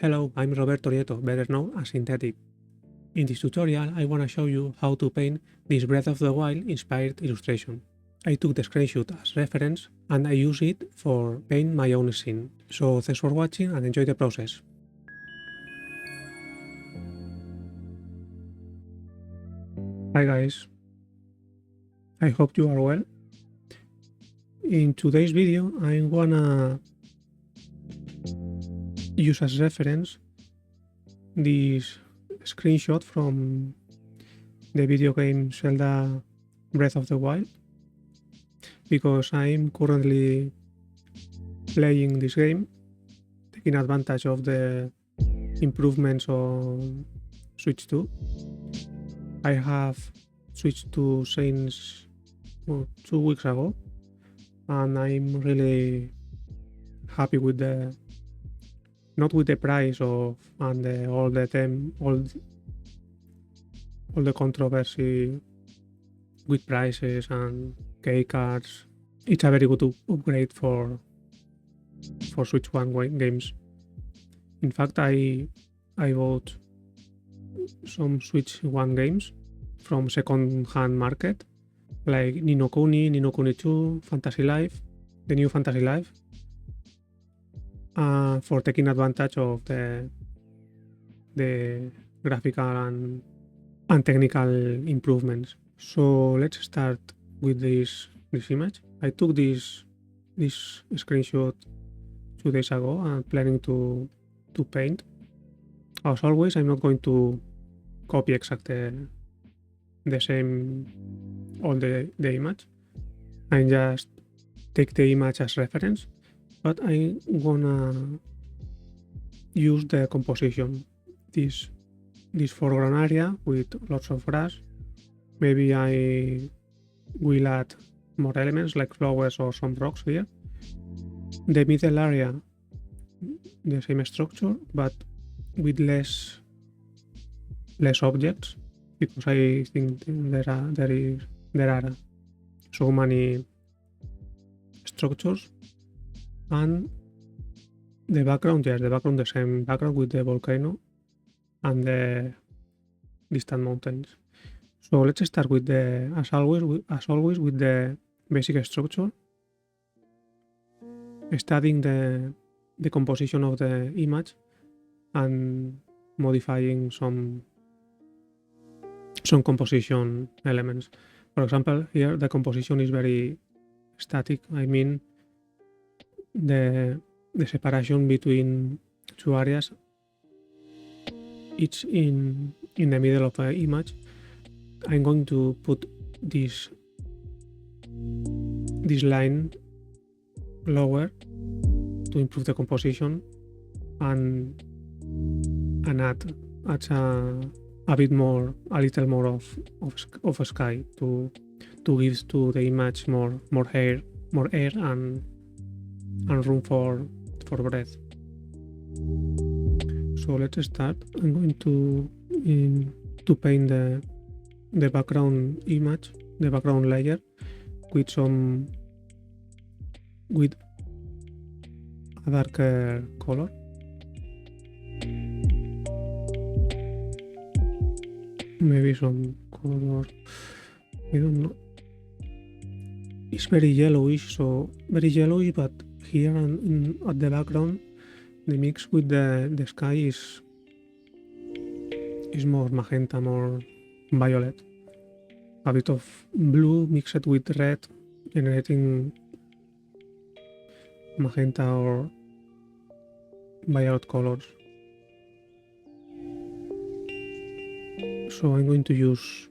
Hello, I'm Roberto Nieto, better known as Synthetic. In this tutorial, I want to show you how to paint this Breath of the Wild inspired illustration. I took the screenshot as reference and I use it for paint my own scene. So thanks for watching and enjoy the process. Hi guys, I hope you are well. In today's video, I'm gonna use as reference this screenshot from the video game Zelda Breath of the Wild because I'm currently playing this game, taking advantage of the improvements on Switch 2. I have switched to since 2 weeks ago, and I'm really happy with the not with the price of and all the controversy with prices and key cards. It's a very good upgrade for Switch 1 games. In fact, I bought some Switch 1 games from second-hand market, like Ni no Kuni, Ni no Kuni 2, Fantasy Life, the new Fantasy Life, for taking advantage of the graphical and technical improvements. So let's start with this image. I took this screenshot 2 days ago and planning to paint. As always, I'm not going to copy exactly the same all the image. I just take the image as reference, but I'm gonna use the composition, this foreground area with lots of grass. Maybe I will add more elements like flowers or some rocks here. The middle area, the same structure, but with less objects, because I think there are so many structures. And the background, yes, the same background with the volcano and the distant mountains. So let's start with as always with the basic structure, studying the composition of the image and modifying some composition elements. For example, here the composition is very static. I mean, the separation between two areas, each in the middle of the image. I'm going to put this line lower to improve the composition and add a little more of sky to give to the image more air and room for breath. So let's start. I'm going to paint the background image, the background layer with a darker color. Maybe some color, I don't know. It's very yellowish, but here at the background, the mix with the sky is more magenta, more violet. A bit of blue mixed with red, generating magenta or violet colors. So I'm going to use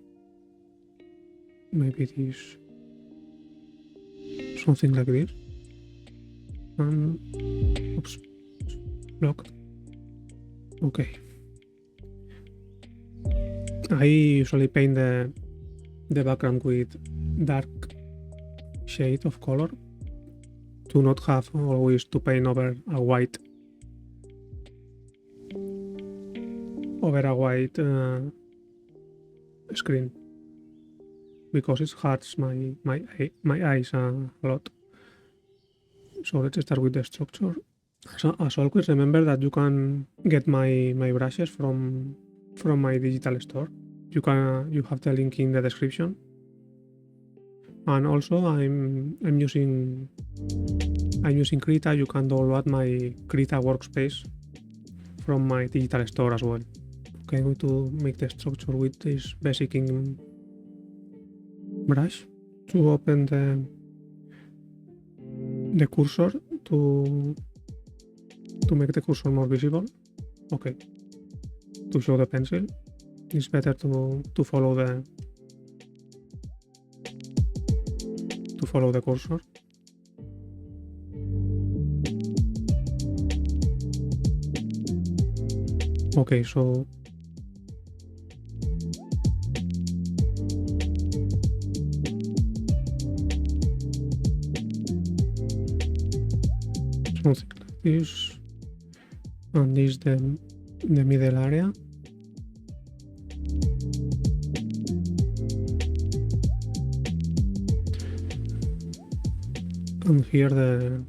maybe this, something like this. Oops, blocked. Okay. I usually paint the background with dark shade of color to not have always to paint over a white screen, because it hurts my eyes a lot. So let's start with the structure. So as always, remember that you can get my brushes from my digital store. You have the link in the description. And also I'm using Krita. You can download my Krita workspace from my digital store as well. Okay, I'm going to make the structure with this basic ink brush to open the cursor to make the cursor more visible. Okay, to show the pencil, it's better to follow the cursor. Okay, so something like this, and this the middle area. And here the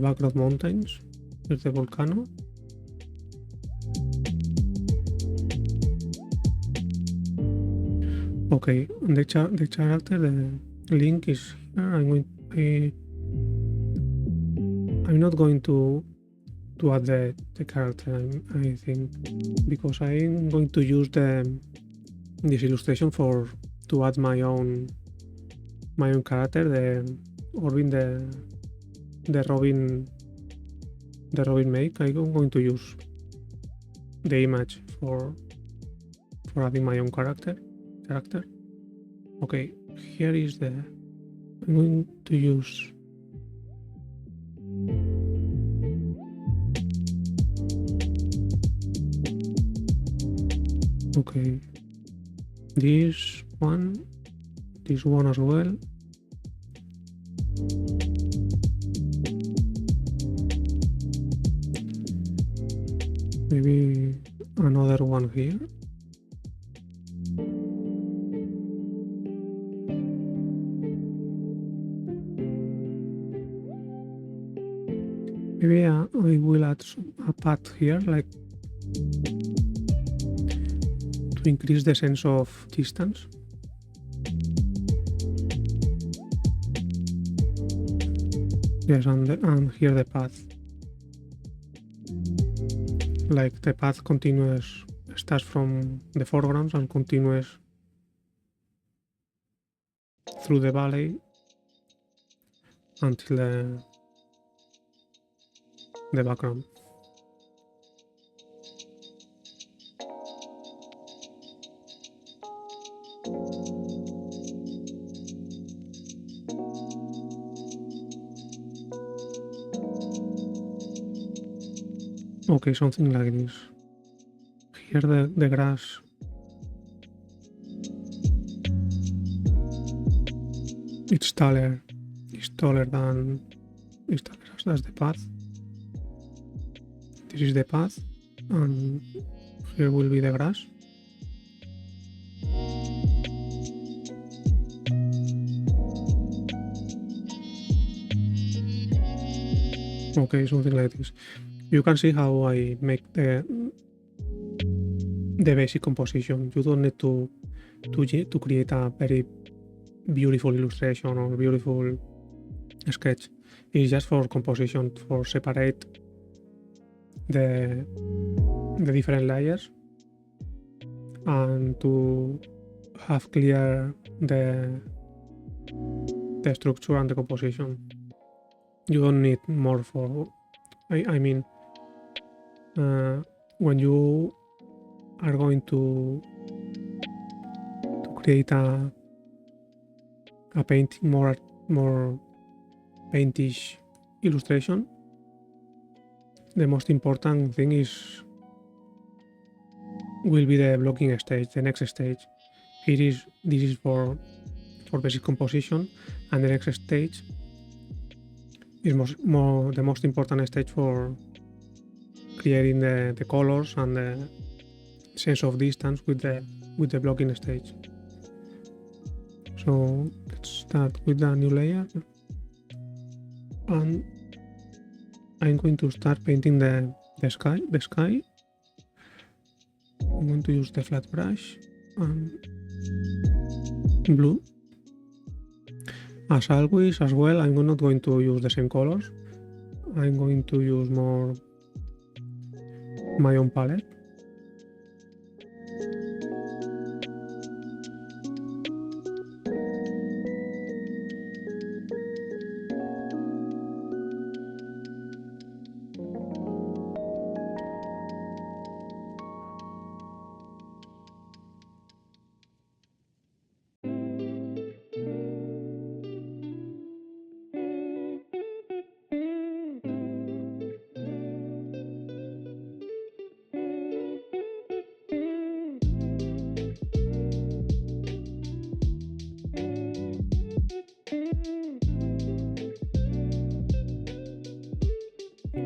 background mountains. Here's the volcano. Okay, the character, the link is here. I'm not going to add the character, I think, because I'm going to use this illustration to add my own character, the Robin make. I'm going to use the image for adding my own character. Okay, here is I'm going to use okay, this one as well. Maybe another one here. Maybe I will add a path here, like to increase the sense of distance. Yes, and here the path. Like the path starts from the foreground and continues through the valley until the background. Okay, something like this. Here the grass it's taller than that's the path. This is the path, and here will be the grass. Okay, something like this. You can see how I make the basic composition. You don't need to create a very beautiful illustration or beautiful sketch. It's just for composition, for separate the different layers and to have clear the structure and the composition. You don't need more for I mean when you are going to create a painting more paintish illustration, the most important thing will be the blocking stage, the next stage. This is for basic composition, and the next stage is the most important stage for creating the colors and the sense of distance with the blocking stage. So let's start with the new layer, and I'm going to start painting the sky. I'm going to use the flat brush and blue. As always, as well, I'm not going to use the same colors. I'm going to use more my own palette.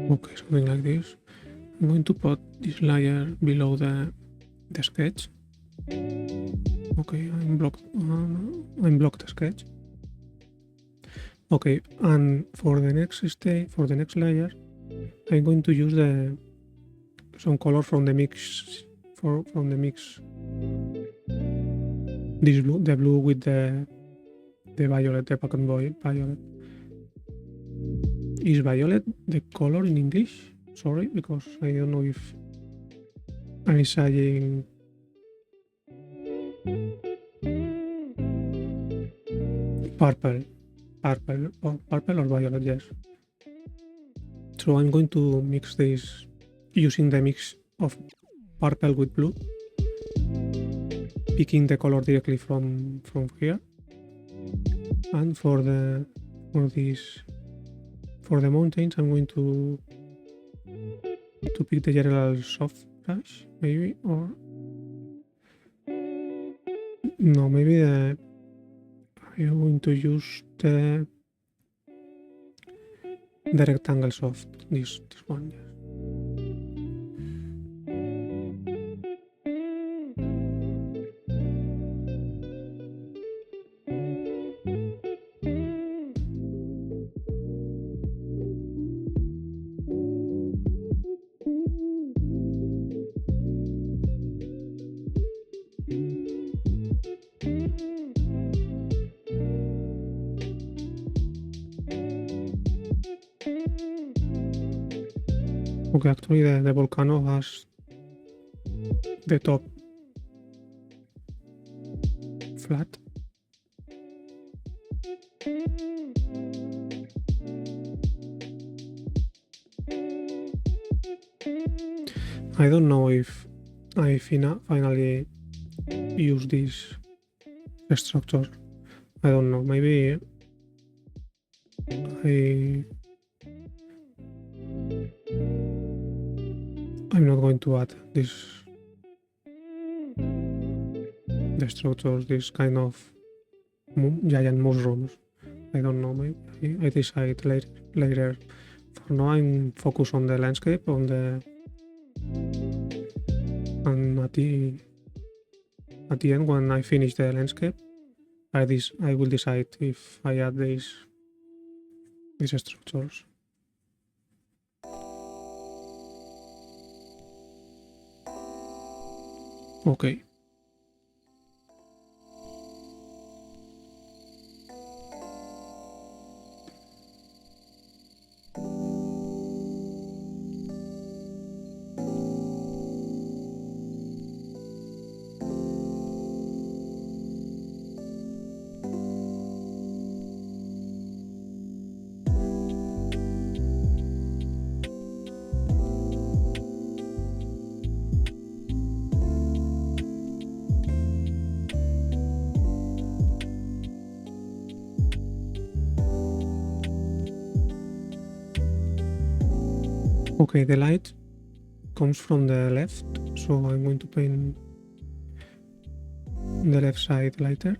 Okay, something like this. I'm going to put this layer below the sketch. Okay, I'm blocked the sketch. Okay, and for the next stage, for the next layer, I'm going to use some color from the mix. From the mix. This blue, the blue with the violet, the pack and boy violet. Is violet the color in English? Sorry, because I don't know if I'm saying purple or violet, yes. So I'm going to mix this using the mix of purple with blue, picking the color directly from here. And for the mountains, I'm going to pick the general soft brush, maybe, or no, maybe I'm going to use the rectangle soft, this one, yes. Okay, actually the volcano has the top flat. I don't know if I finally use this structure. I don't know, maybe I'm not going to add the structures, this kind of giant mushrooms. I don't know, maybe I decide later. For now, I'm focused on the landscape, and at the end, when I finish the landscape, I will decide if I add these structures. Okay. Okay, the light comes from the left, so I'm going to paint the left side lighter.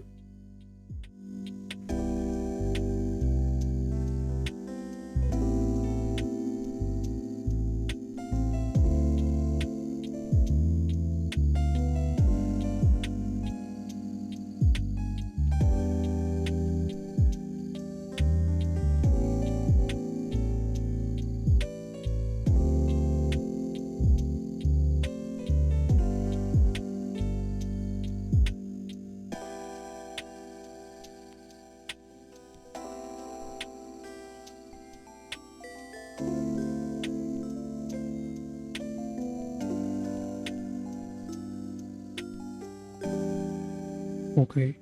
Okay.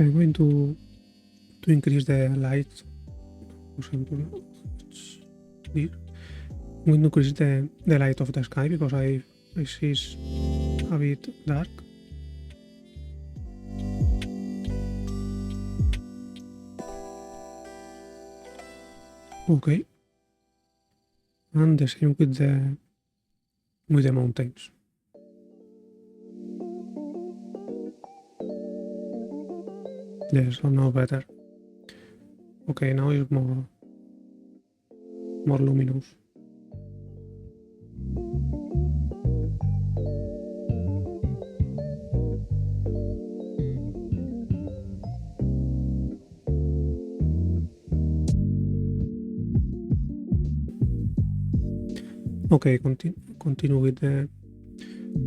I'm going to increase the light. For example, here. I'm going to increase the light of the sky because I see it's a bit dark. Okay. And the same with the mountains. Yes, now better. Okay, now it's more luminous. Okay, continue with the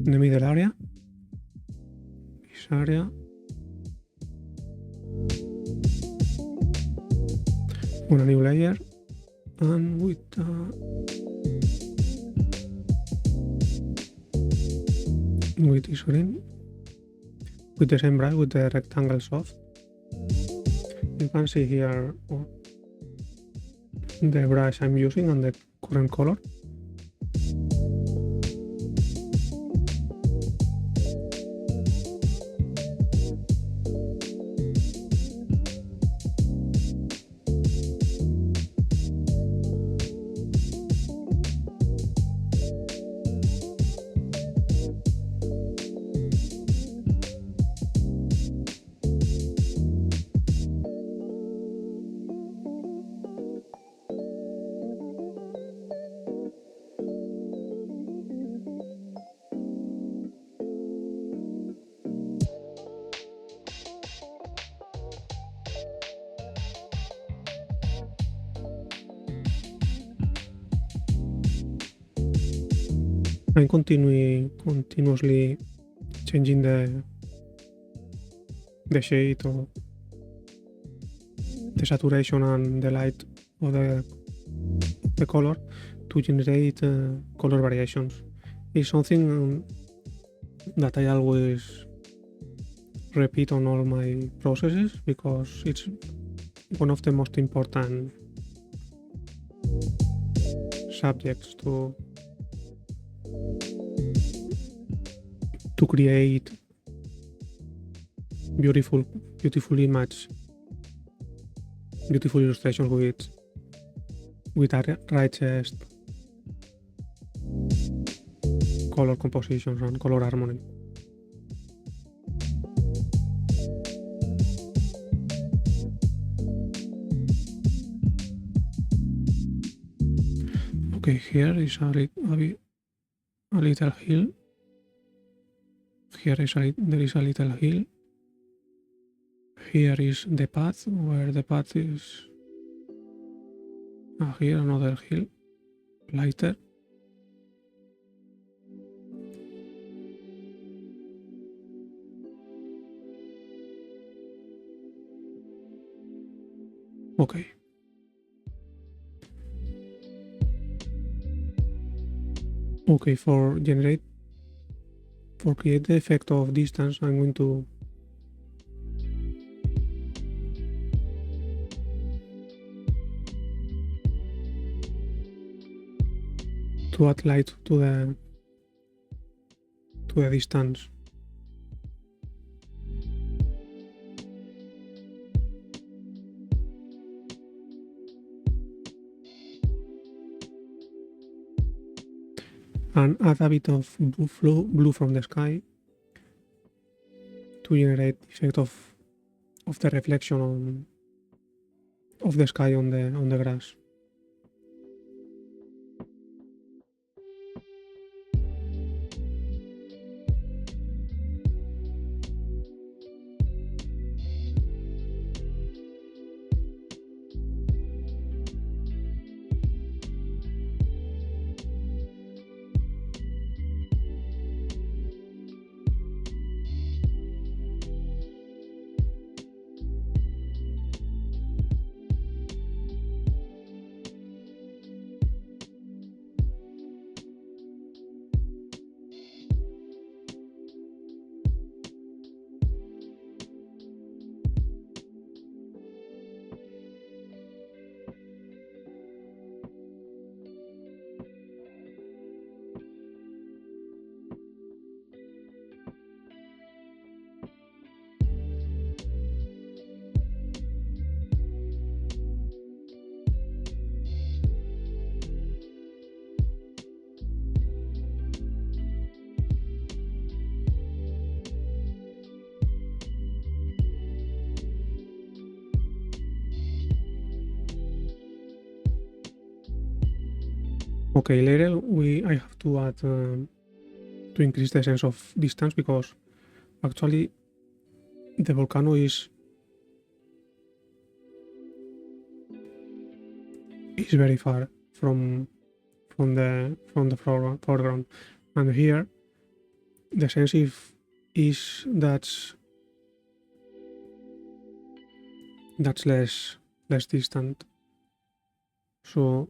middle area. This area. On a new layer and with this green, with the same brush, with the rectangle soft. You can see here the brush I'm using and the current color. I'm continuously changing the shade or the saturation and the light of the color to generate color variations. It's something that I always repeat on all my processes because it's one of the most important subjects to create beautiful image, beautiful illustrations with righteous color compositions and color harmony. Okay, here is a little hill. Here there is a little hill. Here is the path, where the path is. Here another hill, lighter. Okay. Okay, for create the effect of distance, I'm going to add light to the distance. And add a bit of blue from the sky to generate the effect of the reflection of the sky on the grass. Okay, later I have to add to increase the sense of distance, because actually the volcano is very far from the foreground, and here the sense is that's less distant. So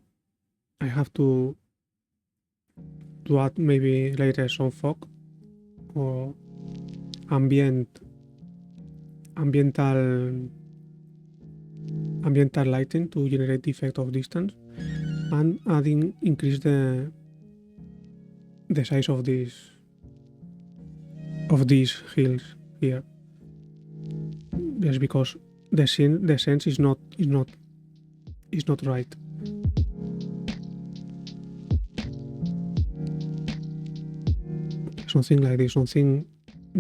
I have to add maybe later some fog or ambiental lighting to generate the effect of distance, and increase the size of these hills here. Just because the sense is not right. Something like this, something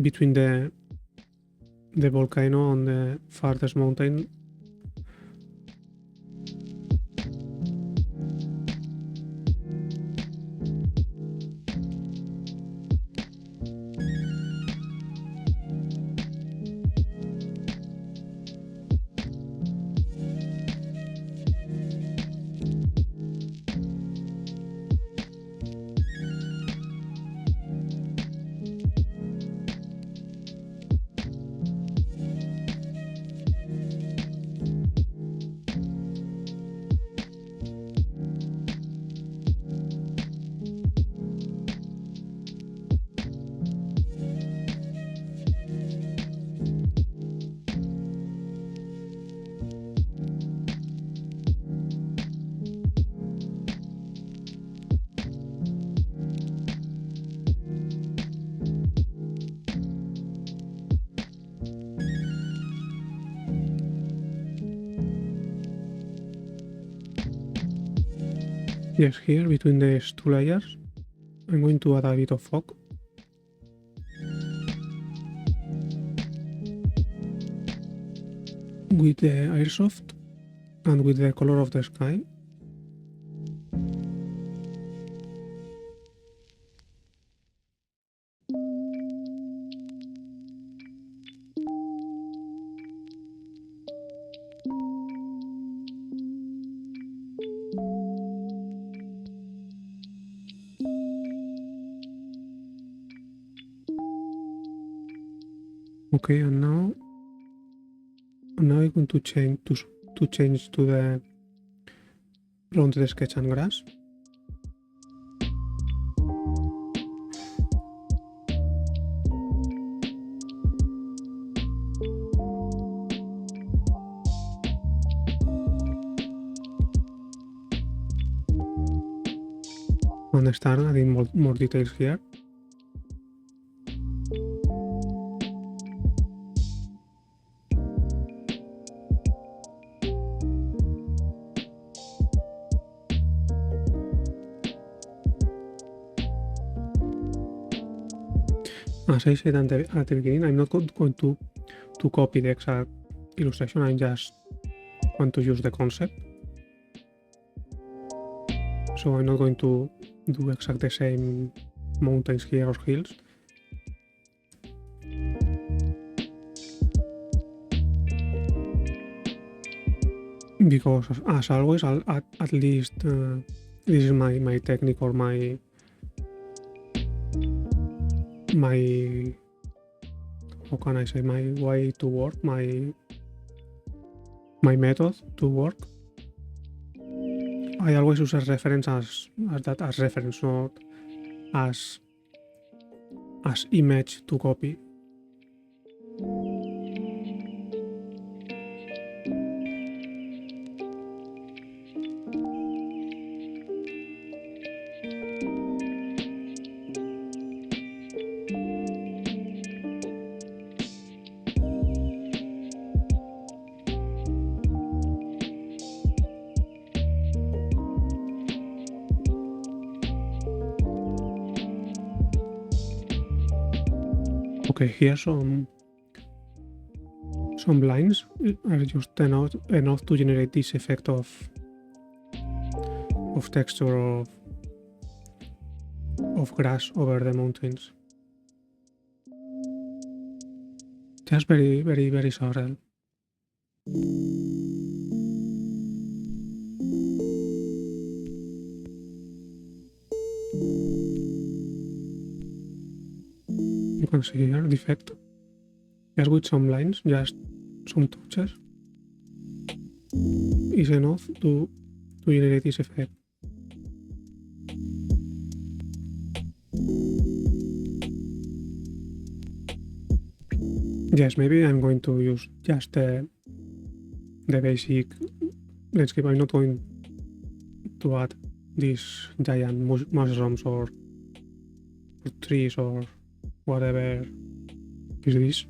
between the volcano and the farthest mountain. Yes, here between these two layers, I'm going to add a bit of fog. With the airsoft and with the color of the sky. Okay, and now I'm going to change to the rounded sketch and grass. And start adding more details here. As I said at the beginning, I'm not going to copy the exact illustration. I just want to use the concept. So I'm not going to do exactly the same mountains here or hills. Because as always, at least this is my technique, or my how can I say, my way to work, my method to work. I always use as reference as reference, not as image to copy. Okay, here some lines are just enough to generate this effect of texture, of grass over the mountains. Just very, very, very subtle. You can see here the effect. Just with some lines, just some touches, is enough to generate this effect. Yes, maybe I'm going to use just the basic landscape. I'm not going to add these giant mushrooms or trees or whatever is this.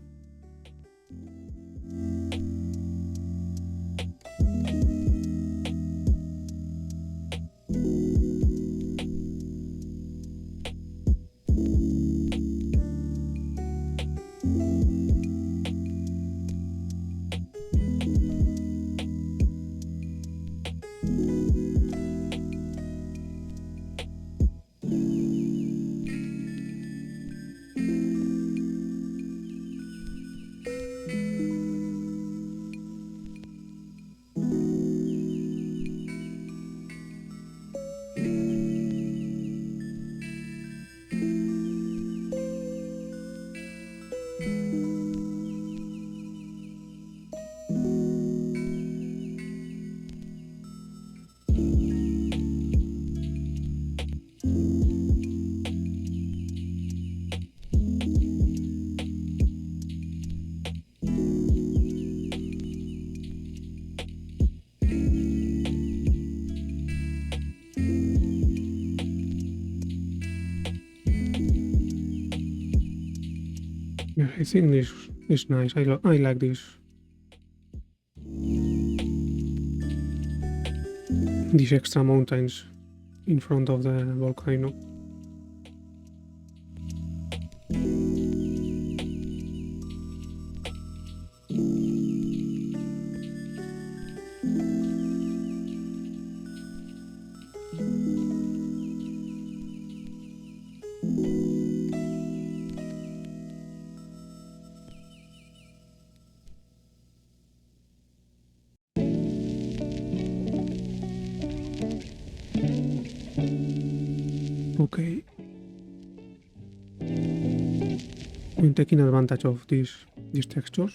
Yeah, I think this is nice. I like this. These extra mountains in front of the volcano. Okay. I'm taking advantage of these textures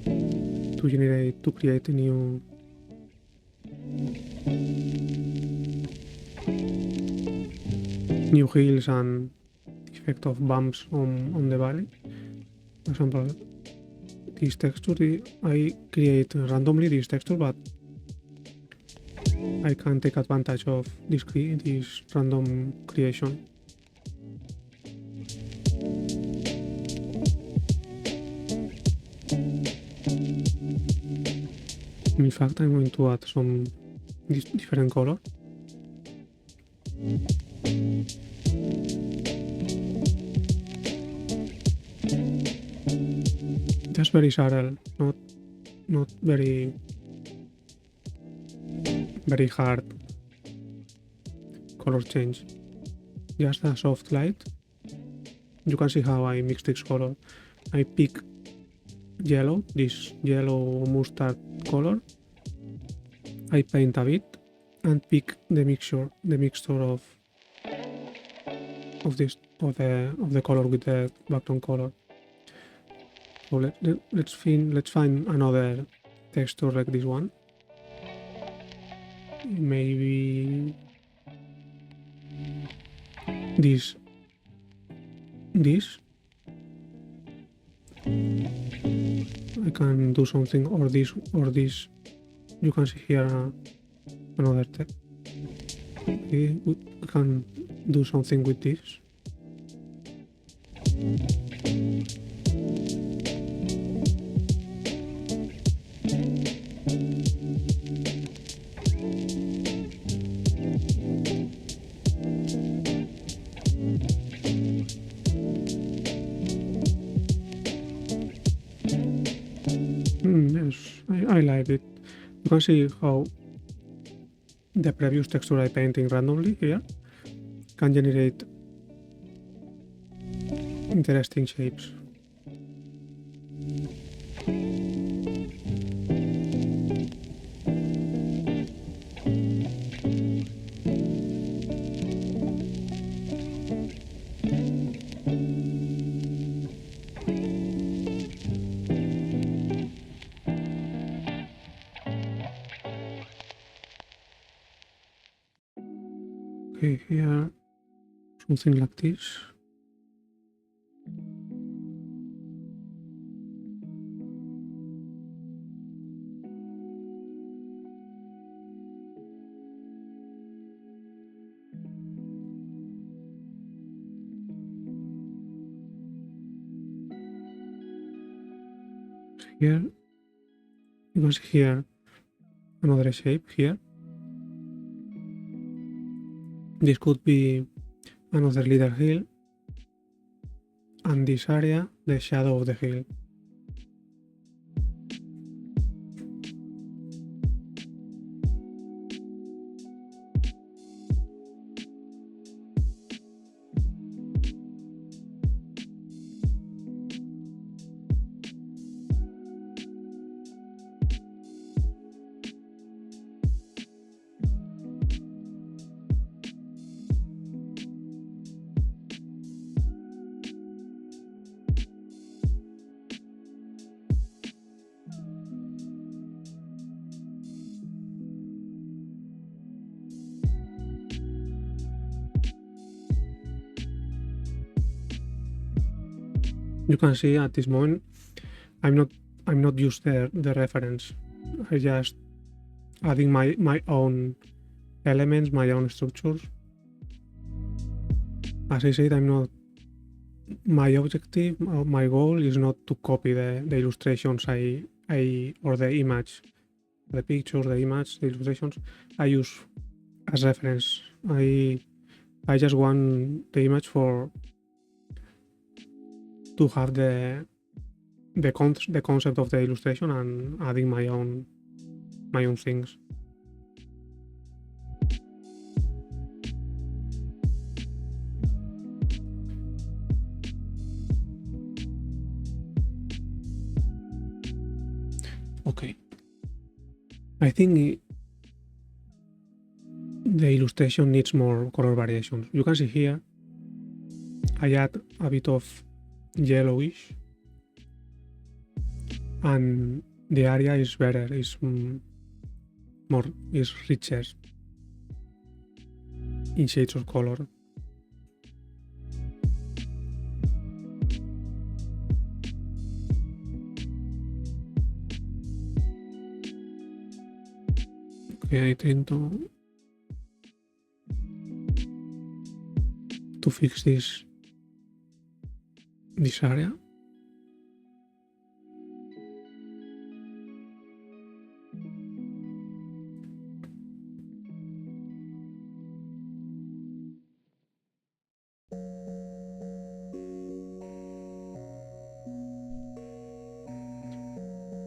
to create a new hills and effect of bumps on the valley. For example, this texture, I create randomly this texture, but I can take advantage of this random creation. In fact, I'm going to add some different color. Just very subtle, not very hard color change. Just a soft light. You can see how I mix this color. I pick yellow, this yellow mustard color. I paint a bit and pick the mixture of the color with the background color. So let's find another texture like this one. Maybe this. I can do something, or this. You can see here another text. Okay, we can do something with this. Yes, I like it. You can see how the previous texture I painting randomly here can generate interesting shapes. Okay, here something like this. Here you can see here another shape here. This could be another little hill, and this area the shadow of the hill. You can see at this moment I'm not used the reference. I just adding my own elements, my own structures. As I said, I'm not, my objective, my goal is not to copy the illustrations or the image, the pictures, the image, the illustrations I use as reference. I just want the image to have the concept of the illustration and adding my own things. Okay, I think the illustration needs more color variations. You can see here I add a bit of yellowish, and the area is better, is richer in shades of color. Okay, I tend to fix this area.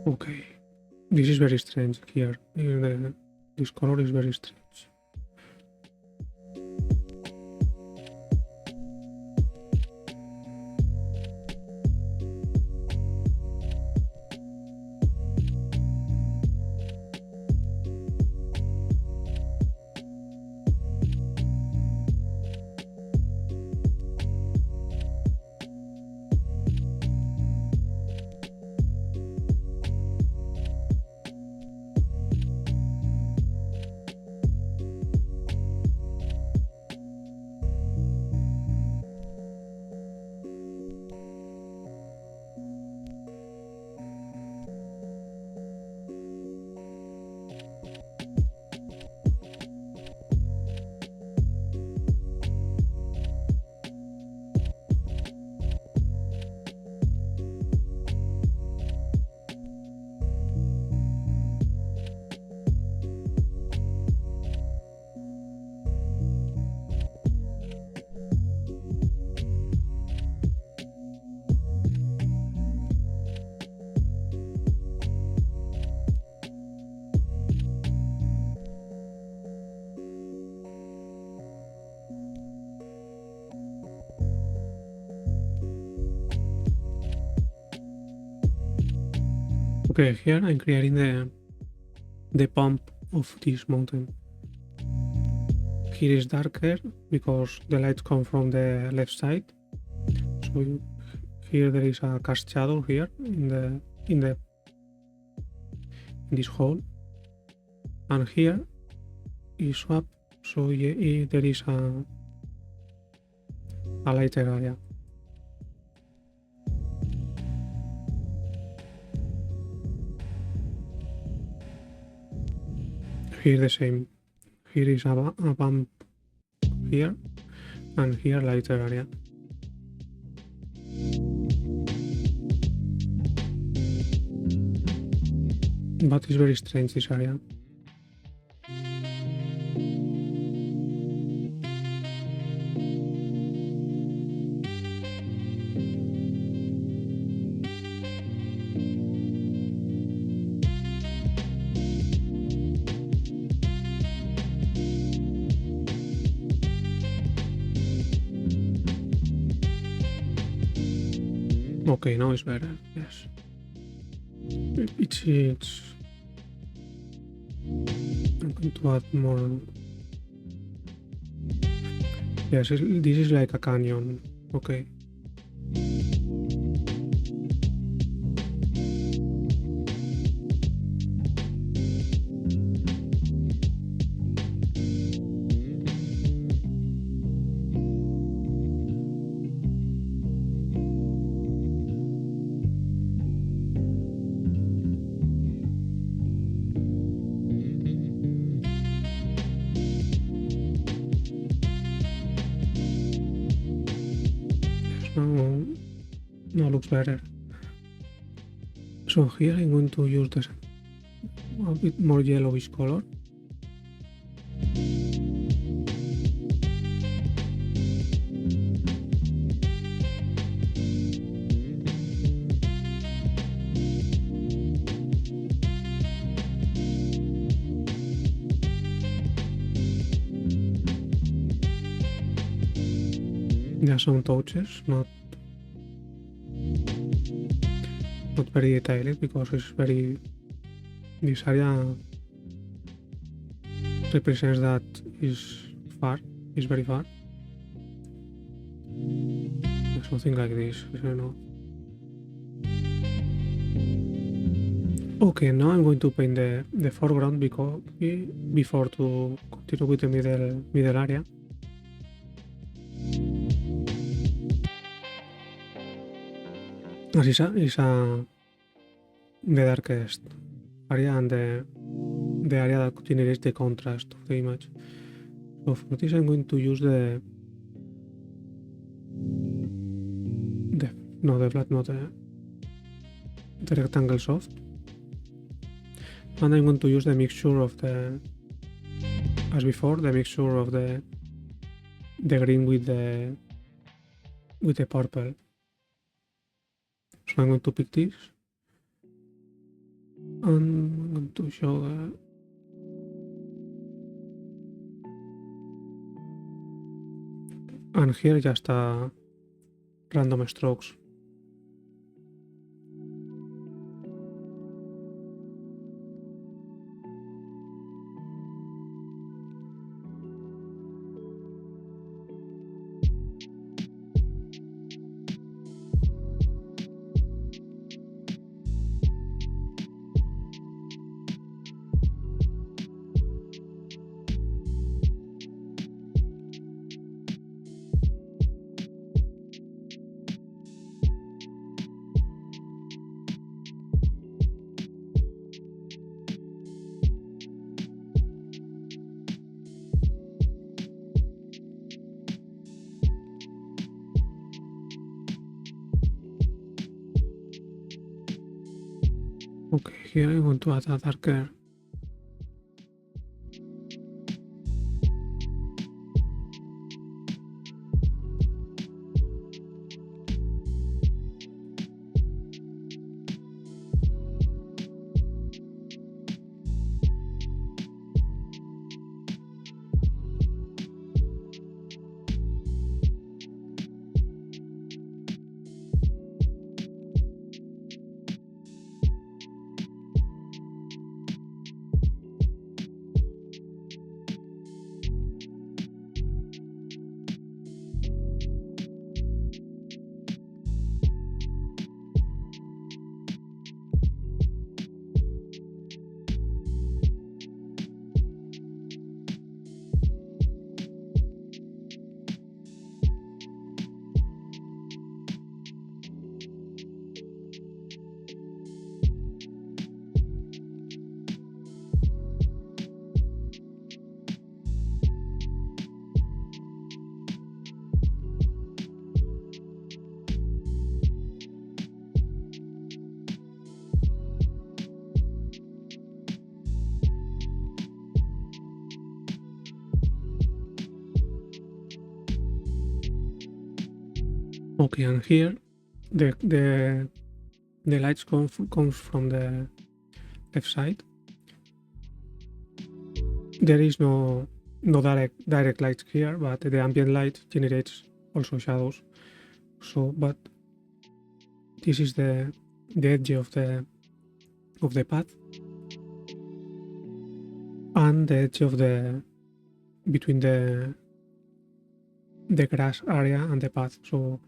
Okay, this is very strange here. This color is very strange. Okay, here I'm creating the pump of this mountain. Here is darker because the lights come from the left side. So here there is a cast shadow here in this hole, and here is swap. So yeah, there is a lighter area. Here the same. Here is a bump here, and here lighter area. But it's very strange, this area. Okay, now it's better, yes. It's I'm going to add more. Yes, this is like a canyon. Okay. Now looks better. So here I'm going to use this a bit more yellowish color. There are some touches, not very detailed because it's very. This area represents that is very far. Something like this, I don't know. Okay, now I'm going to paint the foreground before to continue with the middle area. As is the darkest area and the area that generates the contrast of the image. So for this I'm going to use the rectangle soft, and I'm going to use the mixture of as before, the mixture of the green with the purple. So I'm going to pick this, and I'm going to show and here just random strokes. Okay, here I want to add a darker. Okay, and here the lights comes from the left side. There is no direct lights here, but the ambient light generates also shadows. So, but this is the edge of the path and the edge of between the grass area and the path. So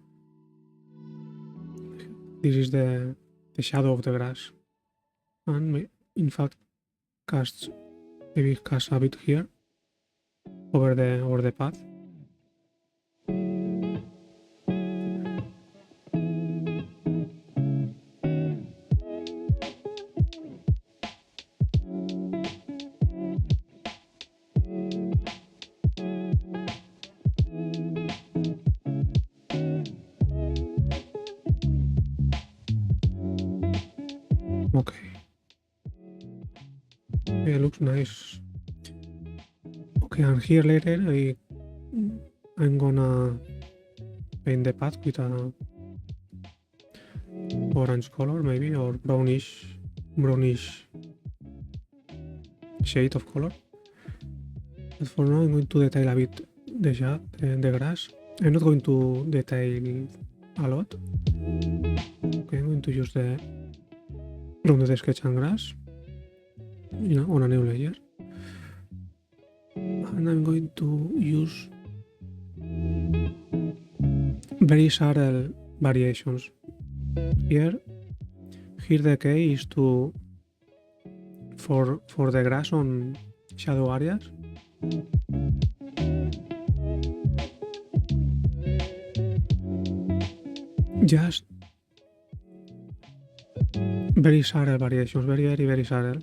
this is the shadow of the grass, and in fact maybe casts a bit here over the path. Okay. It looks nice. Okay, and here later I'm gonna paint the path with a orange color maybe, or brownish shade of color. But for now I'm going to detail a bit the grass. I'm not going to detail a lot. Okay, I'm going to use the rounded sketch and grass, on a new layer. And I'm going to use very subtle variations. Here the key is for the grass on shadow areas. Just very subtle variations, very subtle.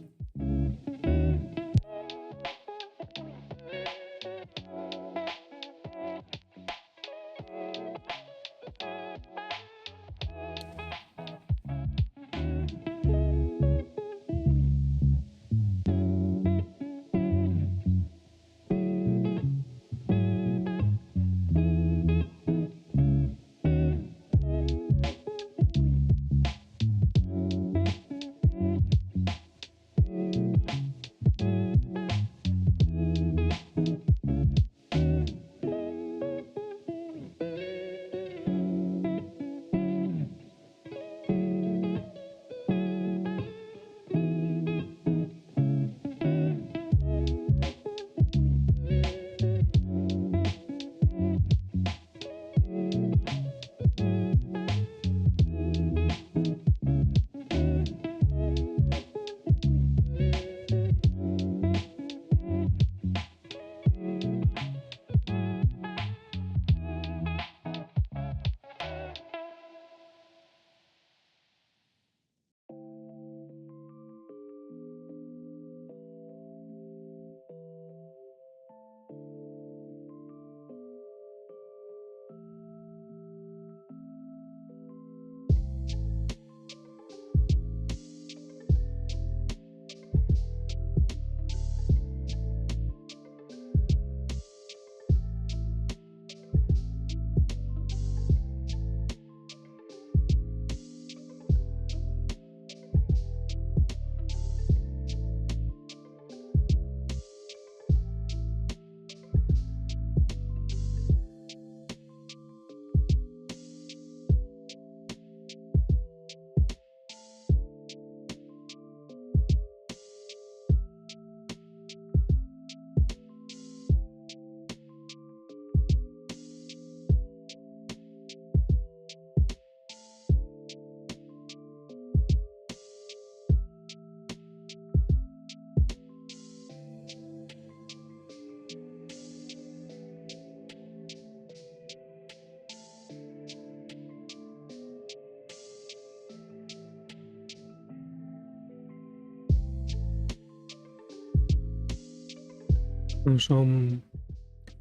And some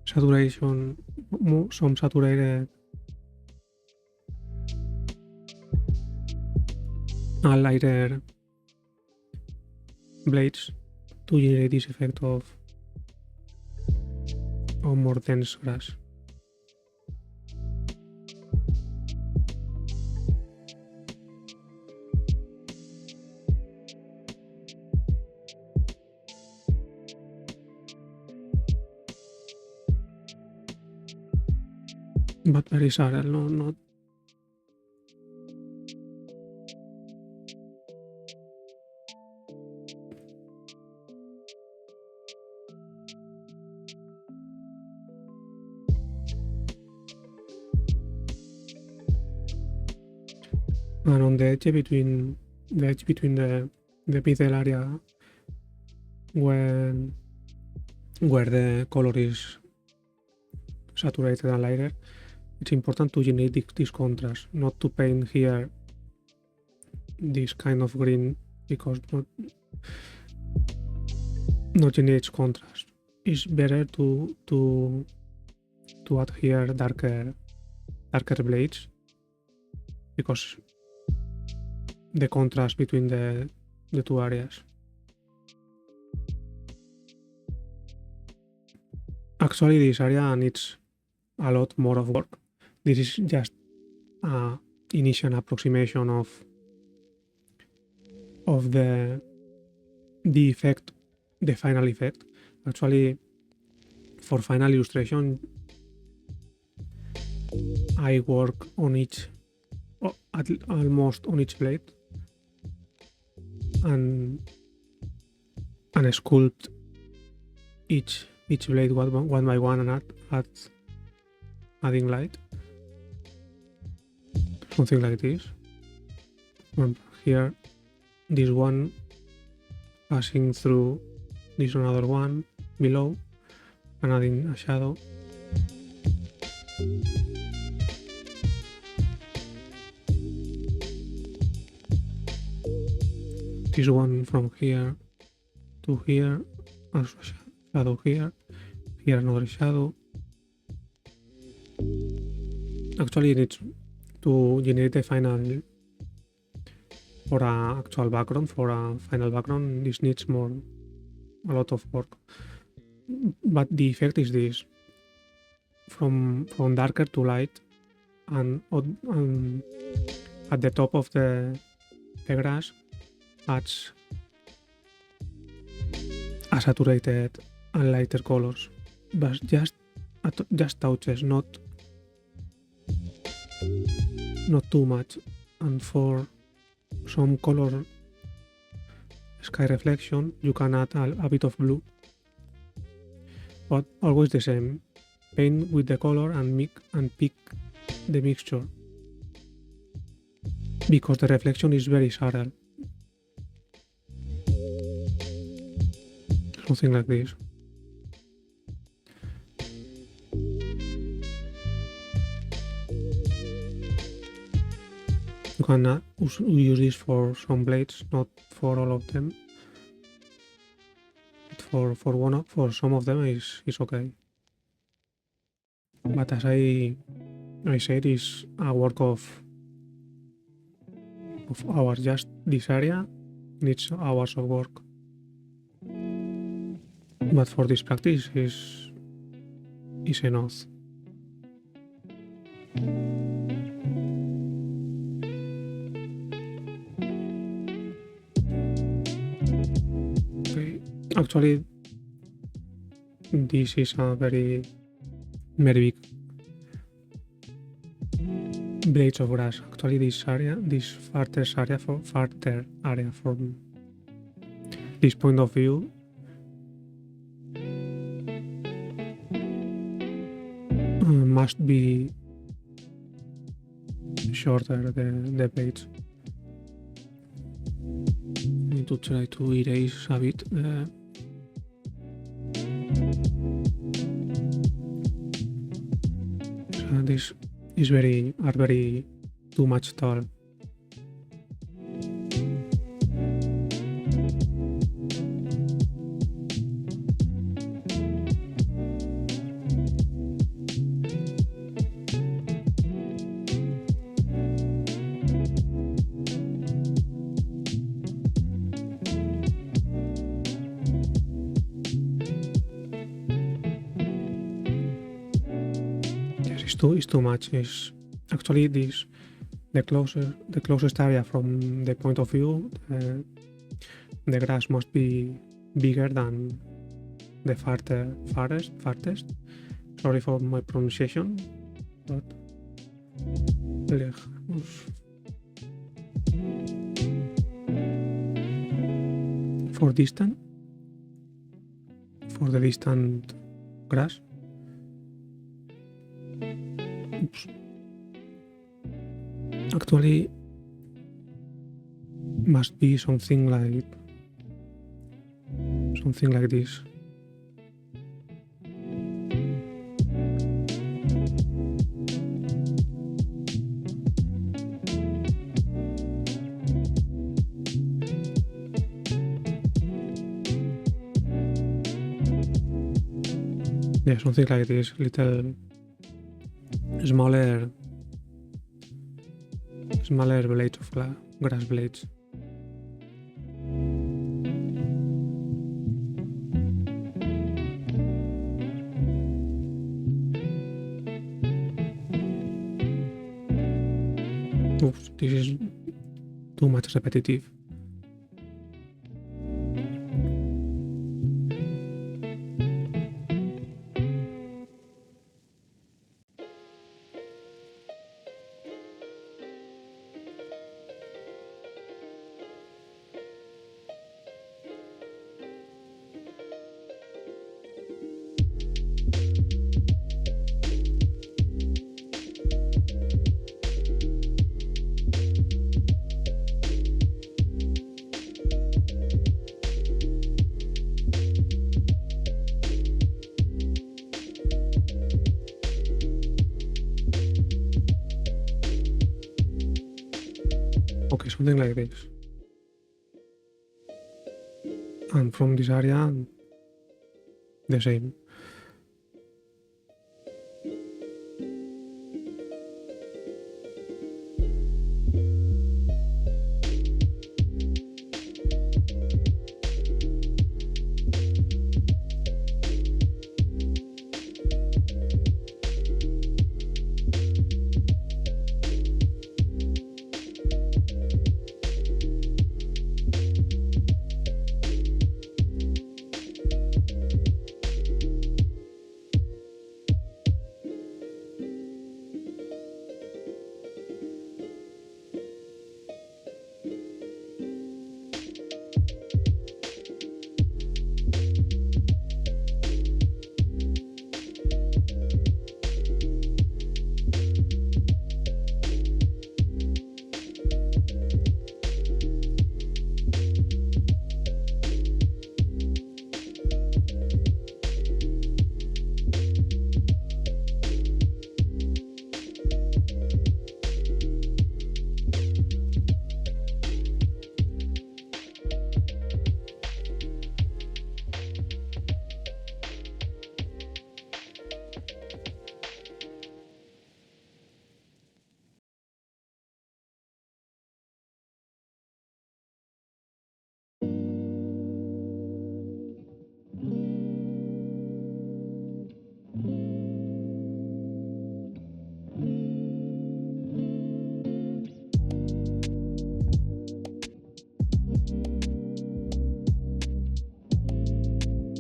saturated and lighter blades to generate this effect of more dense grass. but very subtle, not. And on the edge between the middle area where the color is saturated and lighter, it's important to generate this contrast, not to paint here this kind of green, because not generates contrast. It's better to add here darker blades, because the contrast between the two areas. Actually, this area needs a lot more of work. This is just an initial approximation of the effect, the final effect. Actually, for final illustration, I work on almost on each blade and sculpt each blade one by one and adding light, something like this. And here, this one passing through this another one below and adding a shadow. This one from here to here, also shadow here another shadow. Actually, it needs to generate the final for an actual background, for a final background. This needs a lot of work, but the effect is this: from darker to light, and at the top of the grass adds a saturated and lighter colors, but just touches, not too much. And for some color sky reflection, you can add a bit of blue, but always the same. Paint with the color and pick the mixture, because the reflection is very subtle. Something like this. You can use this for some blades, not for all of them. But for some of them is okay. But as I said, it's a work of hours. Just this area needs hours of work. But for this practice is enough. Okay. Actually, this is a very big blades of grass. Actually, this farther area from this point of view must be shorter, the blades. I need to try to erase a bit. This is very too much tall. It's too much. Is actually the closest area from the point of view. The grass must be bigger than the farthest. Sorry for my pronunciation, tot lejos. For the distant grass. Oops. Actually, must be something like this. Yeah, something like this, little smaller blades of grass blades. Oops, this is too much repetitive. Okay, something like this. And from this area, the same.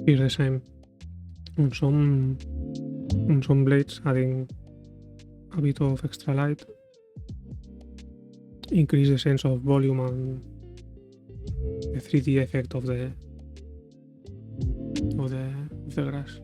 Here the same. On some blades, adding a bit of extra light, increase the sense of volume and the 3D effect of the grass.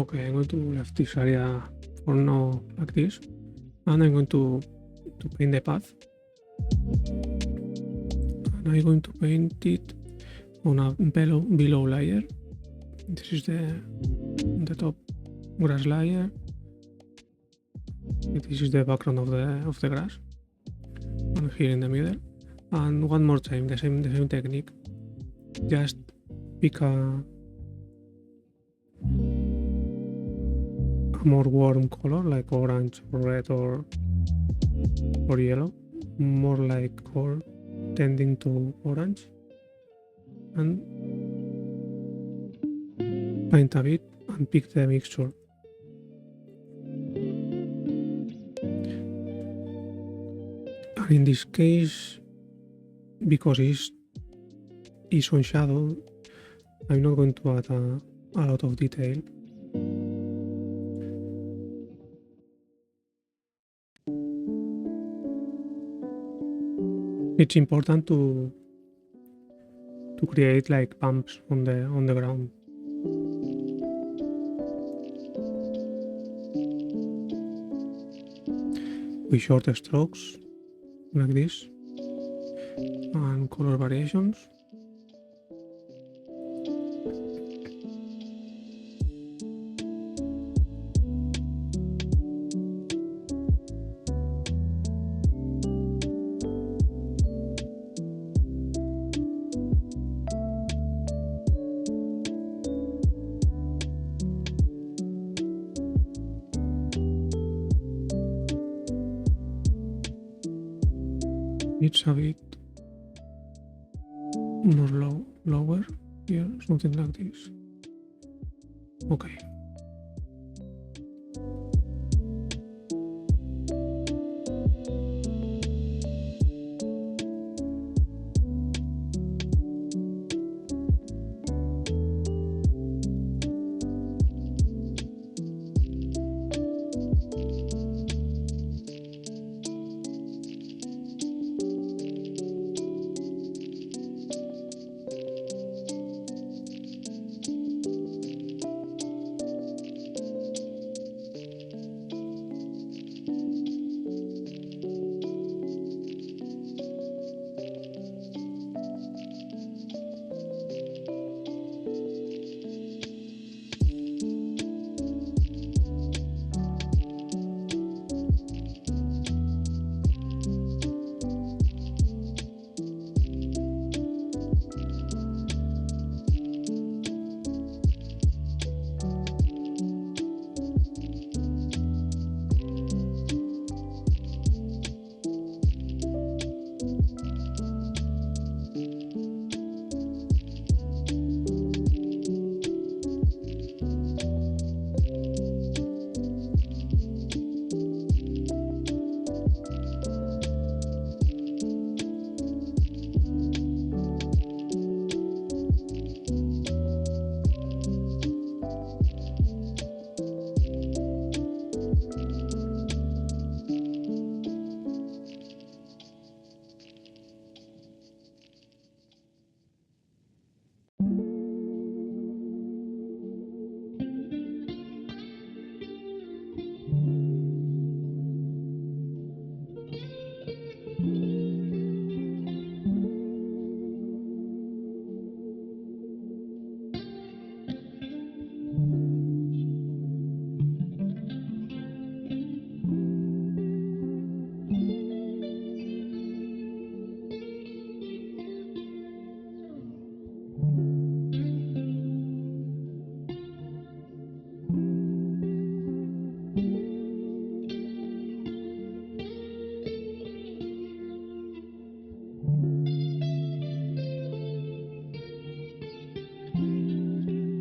Okay, I'm going to leave this area for now like this, and I'm going to paint the path, and I'm going to paint it on a below layer. This is the top grass layer. This is the background of the grass, and here in the middle. And one more time, the same technique. Just pick a more warm color like orange or red or yellow, more like or tending to orange, and paint a bit and pick the mixture. And in this case, because it's on shadow, I'm not going to add a lot of detail. It's important to create like bumps on the ground. With short strokes like this and color variations. It's a bit more lower here, something like this. Okay.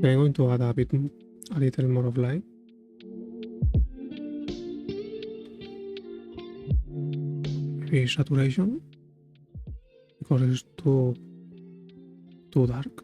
I'm going to add a little more of light. Maybe saturation, because it's too dark.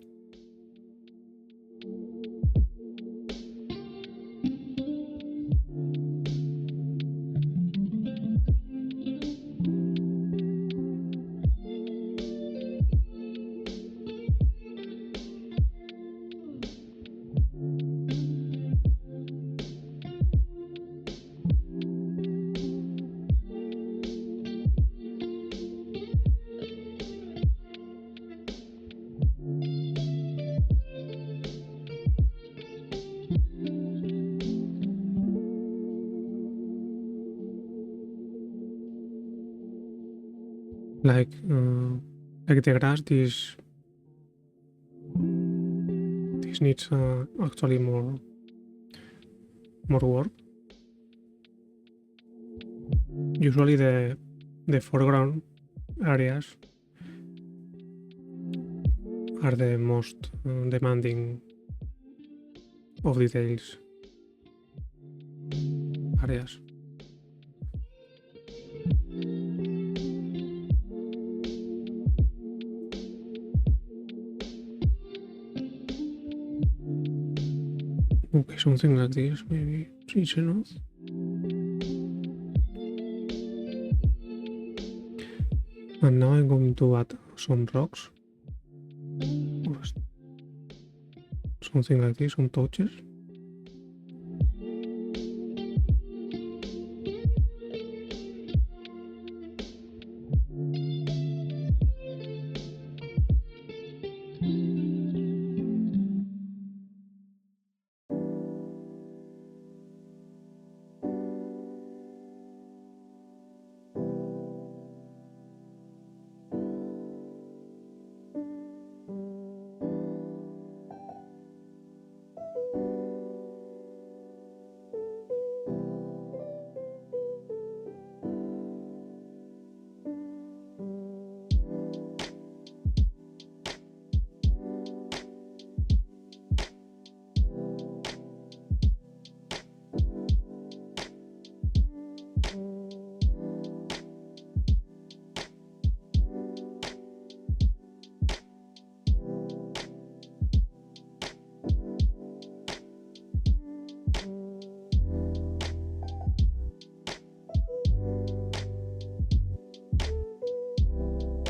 like the grass. This needs actually more work. Usually the foreground areas are the most demanding of details areas. Okay, something like this, maybe it's enough. And now I'm going to add some rocks. Something like this, some touches.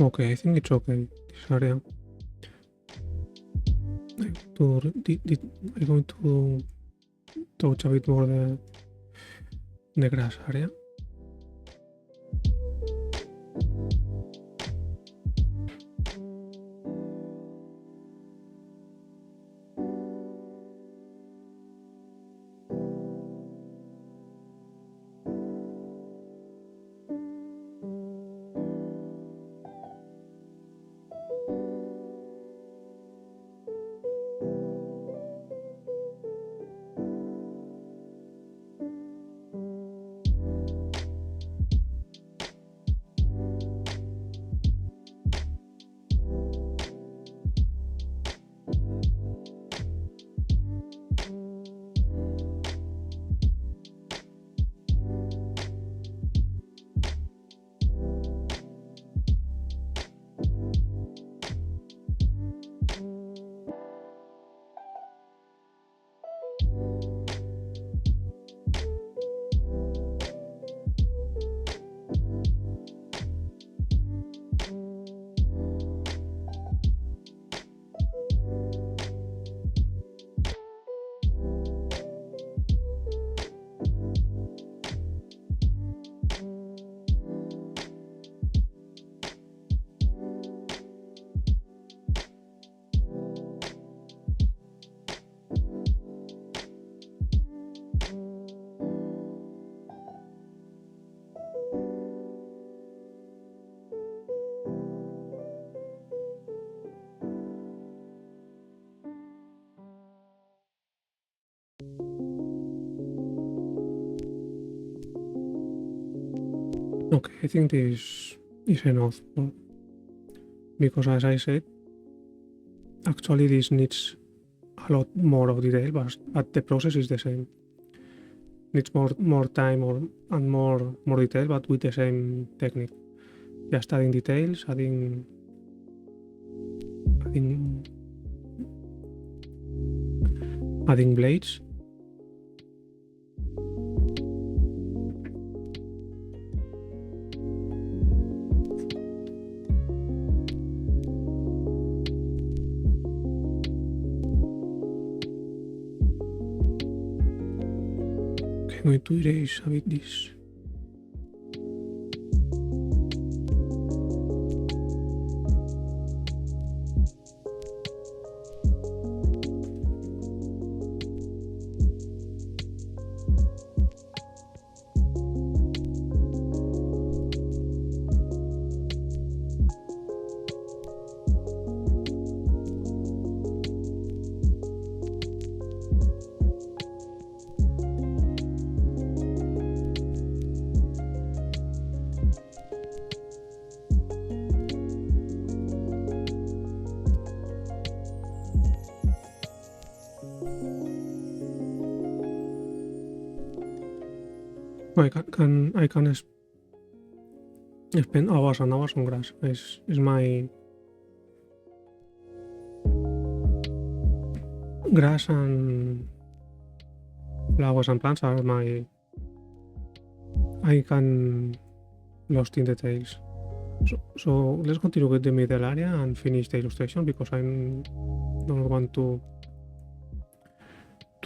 Okay, I think it's okay, this area. I'm going to touch a bit more the grass area. Okay, I think this is enough, because as I said, actually this needs a lot more of detail, but the process is the same. Needs more time and more detail, but with the same technique. Just adding details, adding blades. I'm going to erase a bit this. I can spend hours and hours on grass. Is my grass and flowers and plants are my. I can lost in details. So let's continue with the middle area and finish the illustration because I don't want to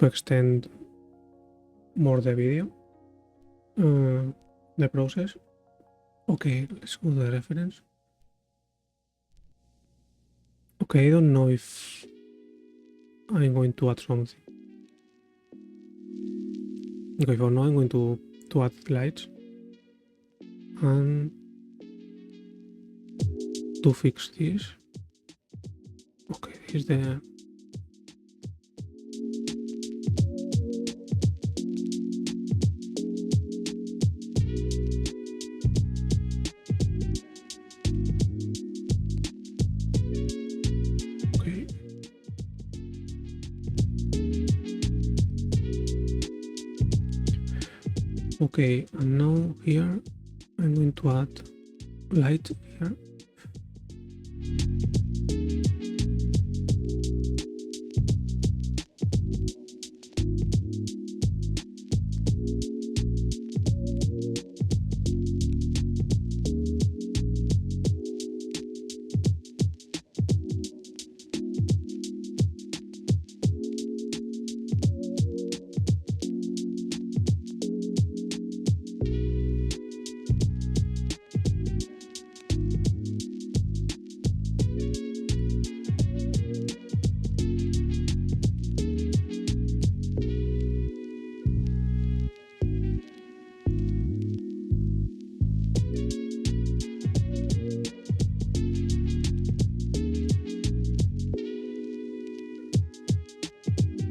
extend more the video. The process. Okay, let's go to the reference. Okay, I don't know if I'm going to add something. Okay, for now I'm going to add lights and to fix this. Okay, here's the okay, and now here I'm going to add light here.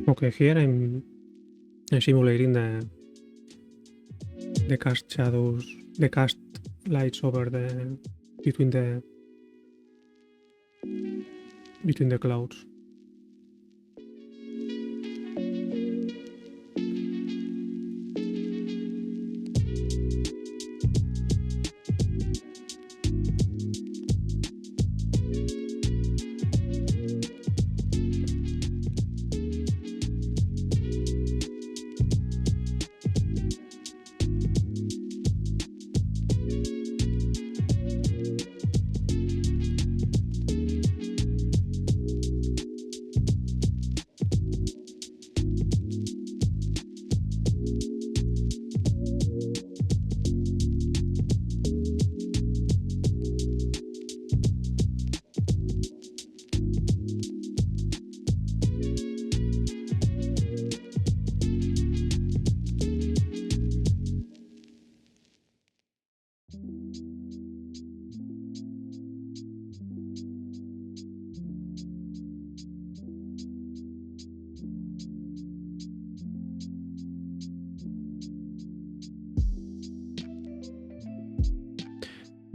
Okay, here I'm simulating the cast shadows, the cast lights over between the clouds.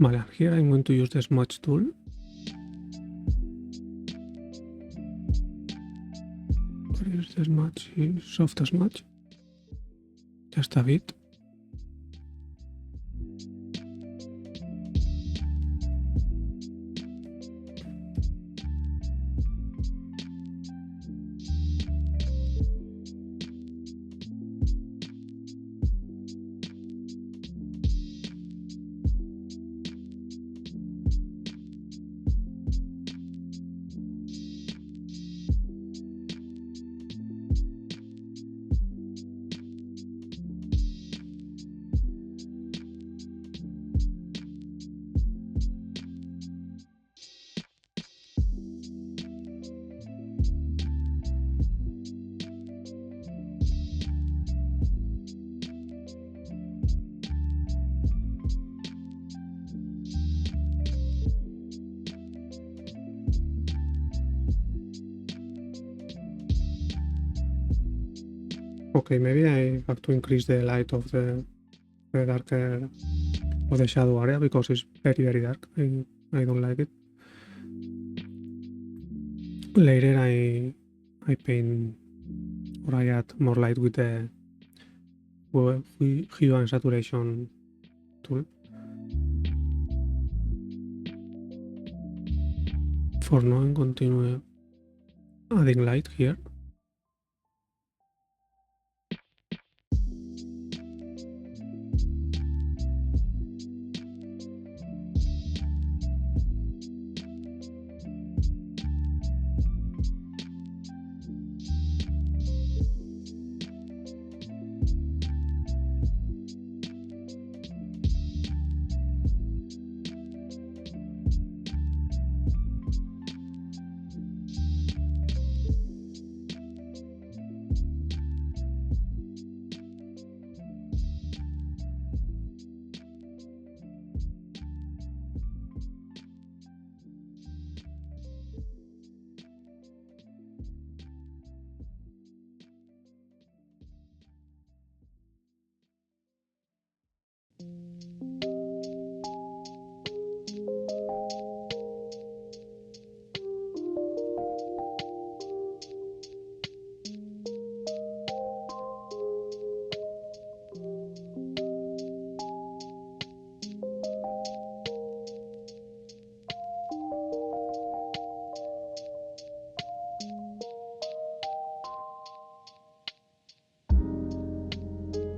Vale, here I'm going to use the smudge tool. Use the smudge, soft smudge, just a bit. Okay, maybe I have to increase the light of the darker of the shadow area because it's very dark. I don't like it. Later I paint or I add more light with the hue and saturation tool. For now, I'm continue adding light here.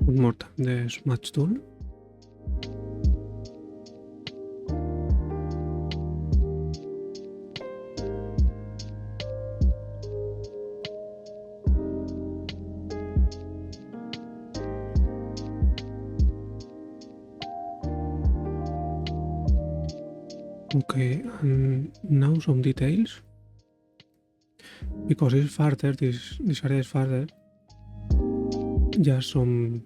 One more time the smudge tool. Okay, and now some details. Because it's farther, this area is farther. Just some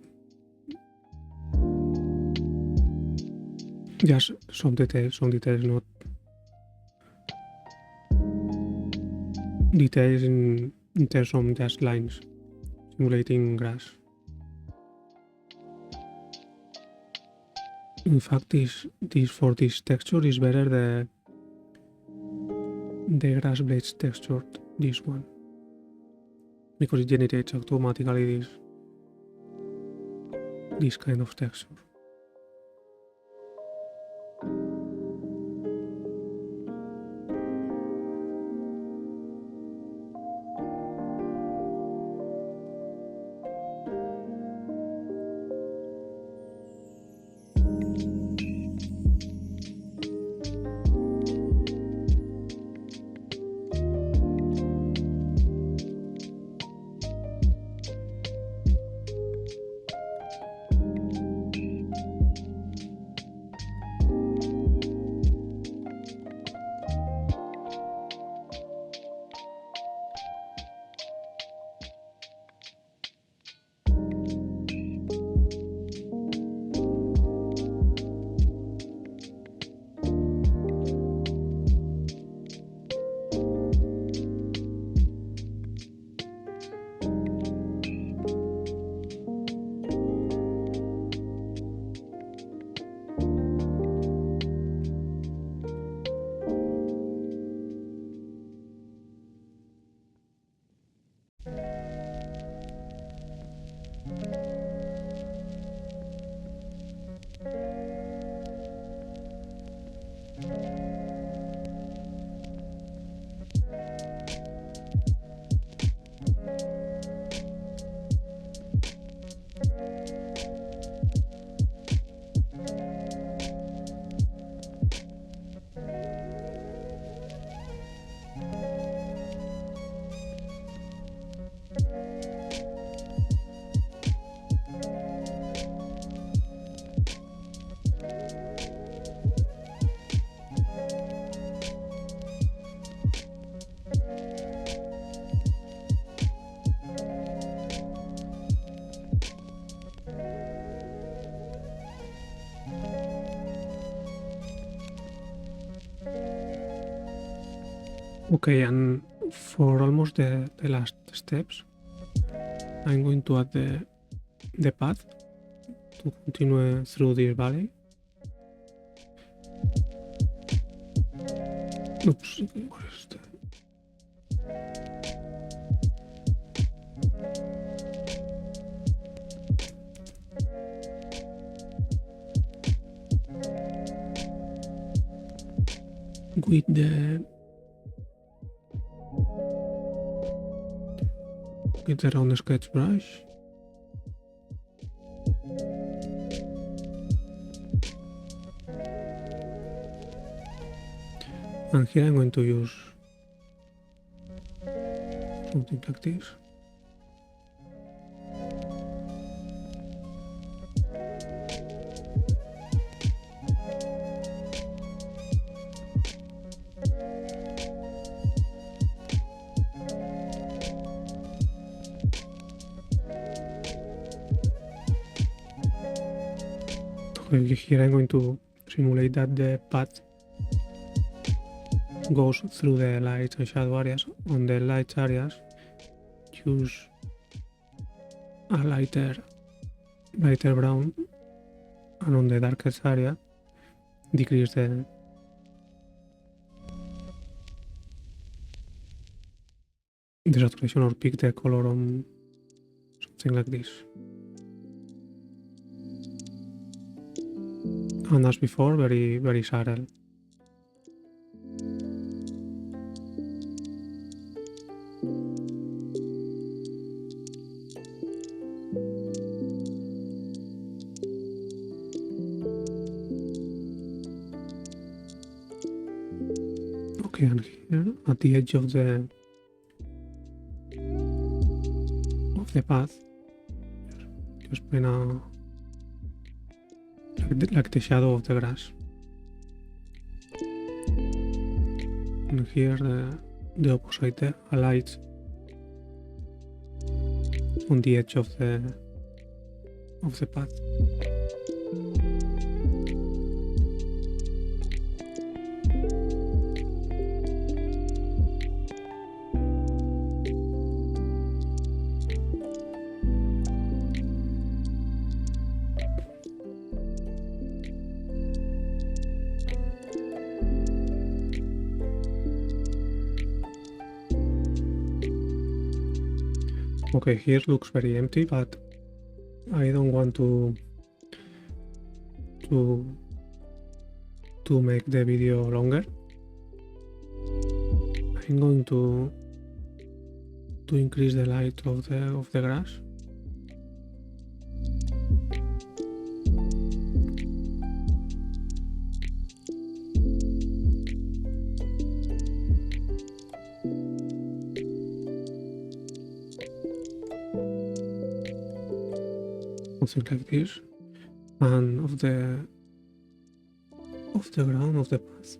details, not details in terms of just lines, simulating grass. In fact, this for this texture is better the grass blades texture, this one, because it generates automatically this kind of texture. Okay, and for almost the last steps, I'm going to add the path to continue through this valley. Oops, what is that? with the round sketch brush. And here I'm going to use something like this. Here I'm going to simulate that the path goes through the lights and shadow areas. On the light areas, use a lighter brown, and on the darkest area, decrease the saturation or pick the color on something like this. And as before, very, very subtle. Okay, and here at the edge of the path, just paint like the shadow of the grass. And here the opposite, a light on the edge of the path. Okay, here looks very empty, but I don't want to make the video longer. I'm going to increase the light of the grass. Something like this, and of the ground of the path,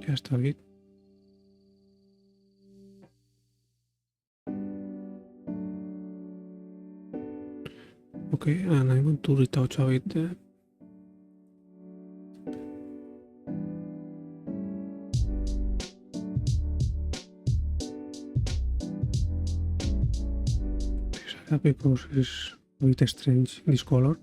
just a bit. Okay, and I'm going to retouch a bit the because it's a bit strange, this color.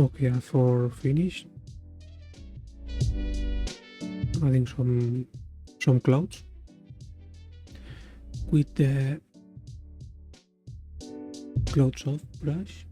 Okay, for finish, adding some clouds with the cloud soft brush.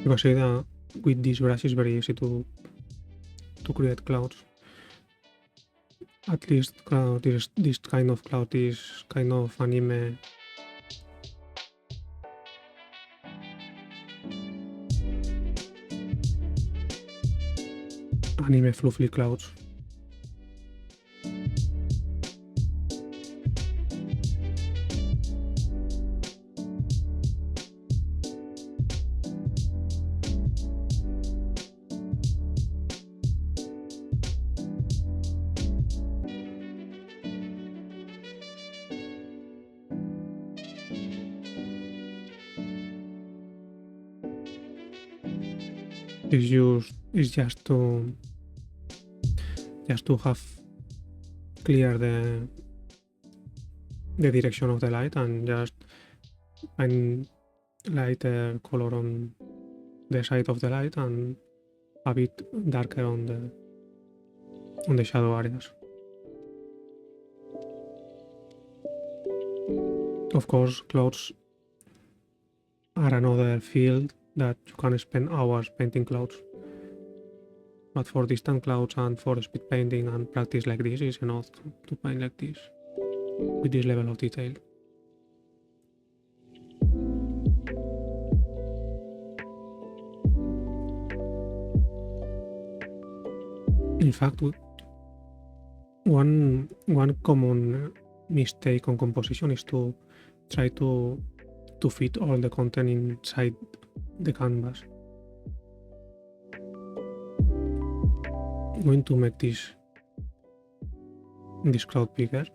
You can see that with this brush it's very easy to create clouds. At least this kind of cloud is kind of anime anime fluffy clouds. Is just to have clear the direction of the light and just find lighter color on the side of the light and a bit darker on the shadow areas. Of course, clouds are another field that you can spend hours painting clouds. But for distant clouds and for speed painting and practice like this is enough to paint like this, with this level of detail. In fact, one common mistake on composition is to try to fit all the content inside the canvas. I'm going to make this cloud bigger.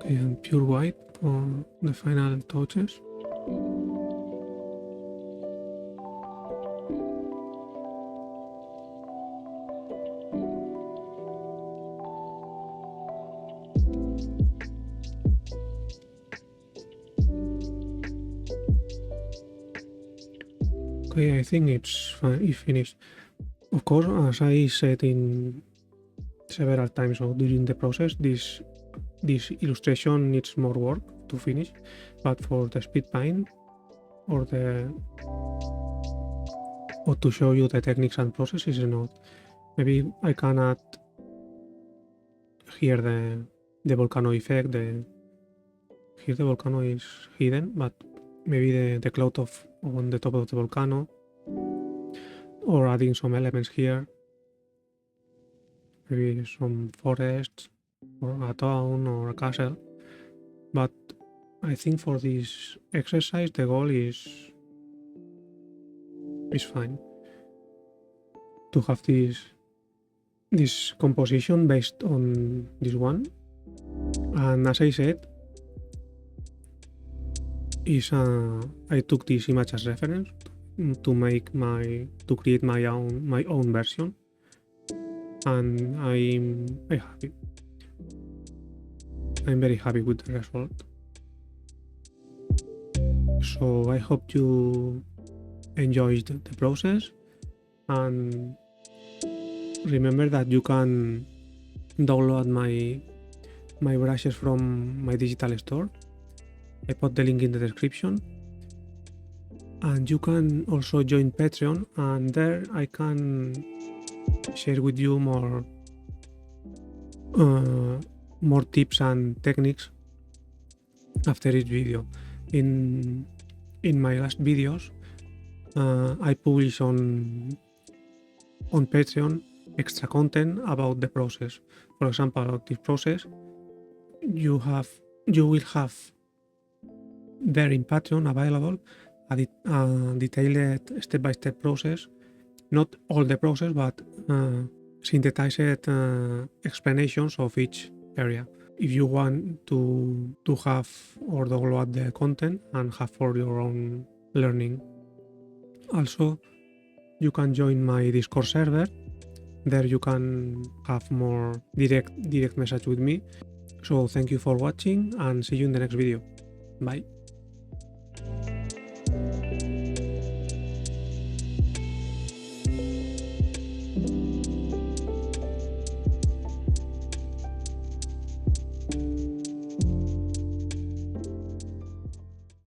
And pure white for the final touches. Okay, I think it's finished. Of course, as I said in several times during the process, this illustration needs more work to finish, but for the speed paint or to show you the techniques and processes or not, maybe I can add here the volcano effect. Here the volcano is hidden, but maybe the cloud on the top of the volcano, or adding some elements here, maybe some forests or a town or a castle. But I think for this exercise the goal is fine to have this composition based on this one. And as I said, I took this image as reference to create my own version, and I'm happy. I'm very happy with the result. So I hope you enjoyed the process, and remember that you can download my brushes from my digital store. I put the link in the description, and you can also join Patreon, and there I can share with you more tips and techniques after each video. In my last videos, I publish on Patreon extra content about the process. For example, about this process, you will have there in Patreon available a detailed step-by-step process, not all the process, but synthesized explanations of each area. If you want to have or download the content and have for your own learning. Also, you can join my Discord server There you can have more direct message with me. So thank you for watching and see you in the next video. Bye.